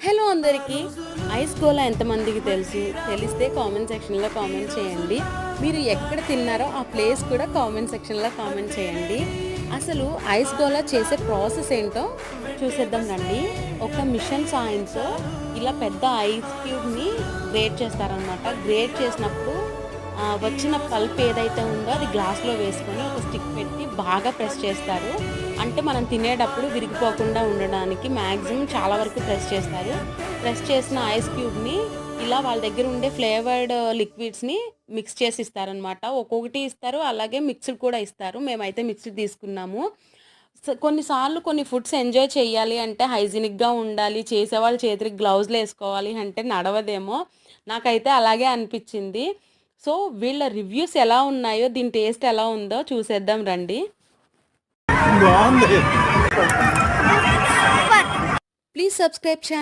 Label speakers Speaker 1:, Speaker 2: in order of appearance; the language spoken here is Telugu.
Speaker 1: హలో అందరికీ. ఐస్ గోలా ఎంతమందికి తెలుసు? తెలిస్తే కామెంట్ సెక్షన్లో కామెంట్ చేయండి. మీరు ఎక్కడ తిన్నారో ఆ ప్లేస్ కూడా కామెంట్ సెక్షన్లో కామెంట్ చేయండి. అసలు ఐస్ గోలా చేసే ప్రాసెస్ ఏంటో చూసేద్దాం రండి. ఒక మిషన్ సాయంతో ఇలా పెద్ద ఐస్ క్యూబ్ని గ్రేట్ చేస్తారనమాట. గ్రేట్ చేసినప్పుడు వచ్చిన పల్ప్ ఏదైతే ఉందో అది గ్లాస్లో వేసుకొని ఒక స్టిక్ పెట్టి బాగా ప్రెస్ చేస్తారు. అంటే మనం తినేటప్పుడు విరిగిపోకుండా ఉండడానికి మ్యాక్సిమం చాలా వరకు ప్రెస్ చేస్తారు. ప్రెస్ చేసిన ఐస్ క్యూబ్ని ఇలా వాళ్ళ దగ్గర ఉండే ఫ్లేవర్డ్ లిక్విడ్స్ని మిక్స్ చేసి ఇస్తారనమాట. ఒక్కొక్కటి ఇస్తారు, అలాగే మిక్స్డ్ కూడా ఇస్తారు. మేమైతే మిక్స్డ్ తీసుకున్నాము. కొన్నిసార్లు కొన్ని ఫుడ్స్ ఎంజాయ్ చేయాలి అంటే హైజీనిక్గా ఉండాలి, చేసేవాళ్ళు చేతికి గ్లౌజ్లు వేసుకోవాలి అంటే నడవదేమో. నాకైతే అలాగే అనిపించింది. సో వీళ్ళ రివ్యూస్ ఎలా ఉన్నాయో, దీని టేస్ట్ ఎలా ఉందో చూసేద్దాం రండి.
Speaker 2: బాగుంది.
Speaker 1: Please subscribe channel.